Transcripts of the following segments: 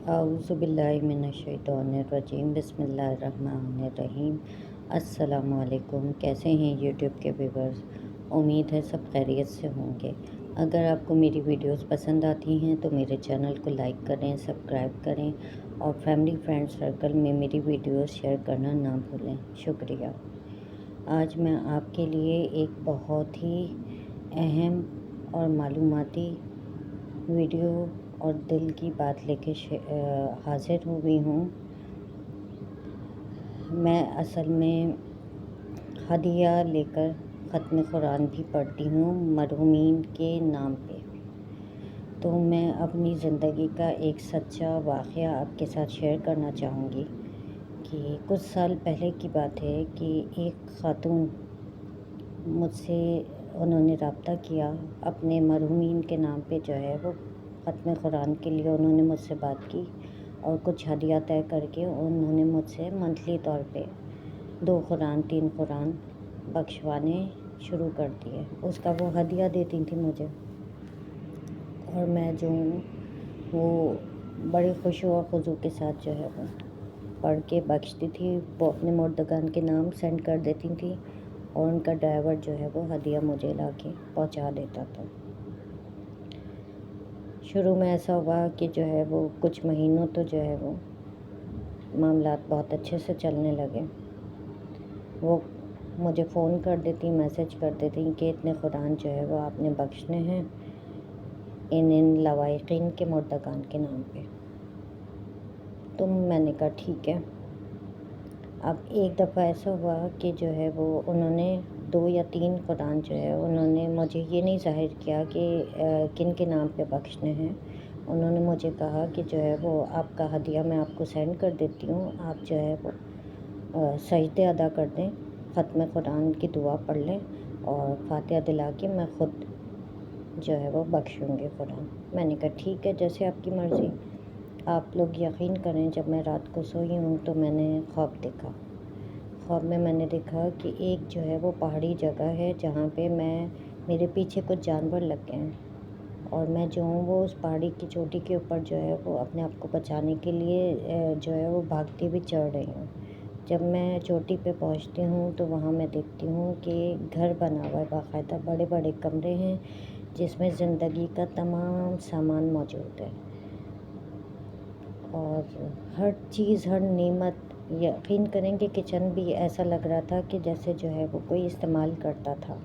अऊज़ुबिल्लाहिमिनश्शैतानिर्रजीम बिस्मिल्लाहिर्रहमानिर्रहीम। अस्सलामु अलैकुम। कैसे हैं यूट्यूब के व्यूवर्स? उम्मीद है सब खैरियत से होंगे। अगर आपको मेरी वीडियोस पसंद आती हैं तो मेरे चैनल को लाइक करें, सब्सक्राइब करें और फैमिली फ्रेंड सर्कल में मेरी वीडियोस शेयर करना ना भूलें। शुक्रिया। आज मैं आपके लिए एक बहुत ही अहम और मालूमाती वीडियो और दिल की बात लेके हाजिर हुई हूँ। मैं असल में हदिया लेकर ख़त्म कुरान भी पढ़ती हूँ मरहूमीन के नाम पे। तो मैं अपनी ज़िंदगी का एक सच्चा वाक़या आपके साथ शेयर करना चाहूँगी कि कुछ साल पहले की बात है कि एक ख़ातून मुझसे उन्होंने रब्ता किया अपने मरहूमीन के नाम पे, जो है वो ख़त्म कुरान के लिए उन्होंने मुझसे बात की और कुछ हदिया तय करके उन्होंने मुझसे मंथली तौर पे 2 कुरान 3 कुरान बख्शवाने शुरू कर दिए। उसका वो हदिया देती थी मुझे और मैं जो हूँ वो बड़ी खुशी और खुजू के साथ जो है वो पढ़ के बख्शती थी। वो अपने मुर्दगान के नाम सेंड कर देती थी और उनका ड्राइवर जो है वो हदिया मुझे ला के पहुँचा देता था। शुरू में ऐसा हुआ कि जो है वो कुछ महीनों तो जो है वो मामलात बहुत अच्छे से चलने लगे। वो मुझे फ़ोन कर देती, मैसेज कर देती कि इतने कुरान जो है वो आपने बख्शने हैं इन लवाइकीन के मुर्दगान के नाम पे। तो मैंने कहा ठीक है। अब एक दफ़ा ऐसा हुआ कि जो है वो उन्होंने 2 या 3 कुरान जो है उन्होंने मुझे ये नहीं ज़ाहिर किया कि किन के नाम पे बख्शने हैं। उन्होंने मुझे कहा कि जो है वो आपका हदिया मैं आपको सेंड कर देती हूँ, आप जो है वो सजदे अदा कर दें, ख़त्म कुरान की दुआ पढ़ लें और फातिहा दिला के मैं ख़ुद जो है वो बख्शूँगी कुरान। मैंने कहा ठीक है, जैसे आपकी मर्ज़ी। आप लोग यकीन करें, जब मैं रात को सोई हूँ तो मैंने ख्वाब देखा। ख्वाब में मैंने देखा कि एक जो है वो पहाड़ी जगह है जहाँ पे मेरे पीछे कुछ जानवर लग गए हैं और मैं जो हूँ वो उस पहाड़ी की चोटी के ऊपर जो है वो अपने आप को बचाने के लिए जो है वो भागती हुई चढ़ रही हूँ। जब मैं चोटी पे पहुँचती हूँ तो वहाँ मैं देखती हूँ कि घर बना हुआ है, बाकायदा बड़े बड़े कमरे हैं जिसमें ज़िंदगी का तमाम सामान मौजूद है और हर चीज़, हर नेमत। यकीन करेंगे किचन भी ऐसा लग रहा था कि जैसे जो है वो कोई इस्तेमाल करता था,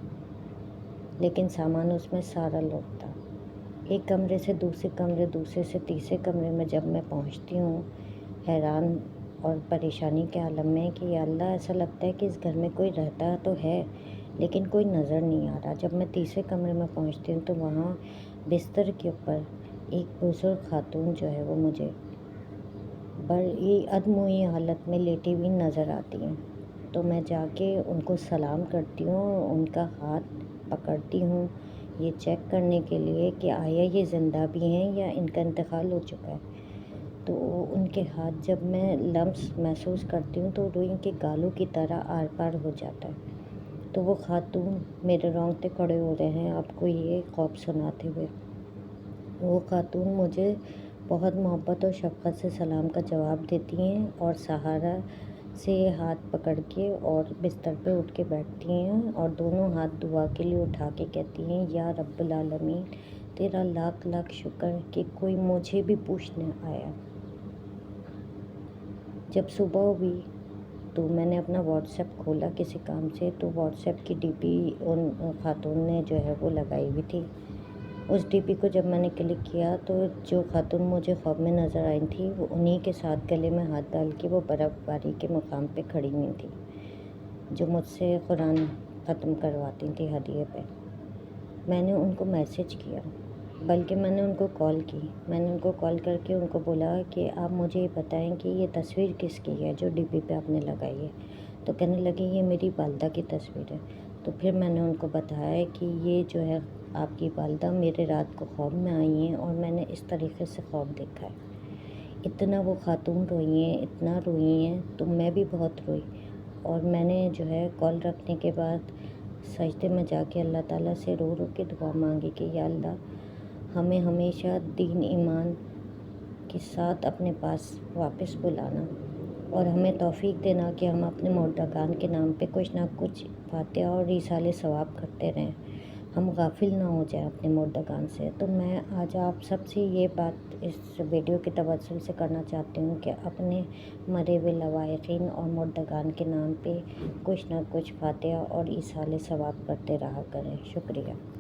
लेकिन सामान उसमें सारा लोग था। एक कमरे से दूसरे कमरे, दूसरे से तीसरे कमरे में जब मैं पहुंचती हूँ हैरान और परेशानी के आलम में कि या अल्लाह, ऐसा लगता है कि इस घर में कोई रहता तो है लेकिन कोई नज़र नहीं आ रहा। जब मैं तीसरे कमरे में पहुंचती हूँ तो वहाँ बिस्तर के ऊपर एक बुज़ुर्ग खातून जो है वो मुझे बड़ी अधमुई हालत में लेटी हुई नज़र आती हैं। तो मैं जाके उनको सलाम करती हूँ, उनका हाथ पकड़ती हूँ ये चेक करने के लिए कि आया ये ज़िंदा भी हैं या इनका इंतकाल हो चुका है। तो उनके हाथ जब मैं लम्स महसूस करती हूँ तो रुई के गालों की तरह आर पार हो जाता है। तो वो खातून, मेरे रोंगटे खड़े हो रहे हैं आपको ये ख्वाब सुनाते हुए। वो खातून मुझे बहुत मोहब्बत और शफ़क़त से सलाम का जवाब देती हैं और सहारा से हाथ पकड़ के और बिस्तर पे उठ के बैठती हैं और दोनों हाथ दुआ के लिए उठा के कहती हैं, या रब्बुल आलमीन, तेरा लाख लाख शुक्र कि कोई मुझे भी पूछने आया। जब सुबह हुई तो मैंने अपना व्हाट्सएप खोला किसी काम से, तो व्हाट्सएप की डीपी उन खातून ने जो है वो लगाई हुई थी। उस डीपी को जब मैंने क्लिक किया तो जो खातून मुझे ख्वाब में नज़र आई थी वो उन्हीं के साथ गले में हाथ डाल के वो बर्फ़बारी के मुकाम पे खड़ी हुई थी जो मुझसे कुरान ख़त्म करवाती थी हदिये पे। मैंने उनको मैसेज किया, बल्कि मैंने उनको कॉल की। मैंने उनको कॉल करके उनको बोला कि आप मुझे बताएं कि ये तस्वीर किसकी है जो डीपी पे आपने लगाई है। तो कहने लगे ये मेरी वालदा की तस्वीर है। तो फिर मैंने उनको बताया कि ये जो है आपकी वालदा मेरे रात को ख्वाब में आई हैं और मैंने इस तरीके से ख्वाब देखा है। इतना वो खातून रोई हैं, इतना रोई हैं, तो मैं भी बहुत रोई और मैंने जो है कॉल रखने के बाद सजदे में जाके अल्लाह ताला से रो के दुआ मांगी कि या अल्लाह, हमें हमेशा दीन ईमान کے ساتھ اپنے پاس واپس بلانا اور ہمیں توفیق دینا کہ ہم اپنے مردگان کے نام پہ کچھ نہ کچھ فاتحہ اور ایصال ثواب کرتے رہیں، ہم غافل نہ ہو جائیں اپنے مردگان سے۔ تو میں آج آپ سب سے یہ بات اس ویڈیو کے توسل سے کرنا چاہتی ہوں کہ اپنے مرے ہوئے لوائقین اور مردگان کے نام پہ کچھ نہ کچھ فاتحہ اور ایصال ثواب کرتے رہا کریں۔ شکریہ۔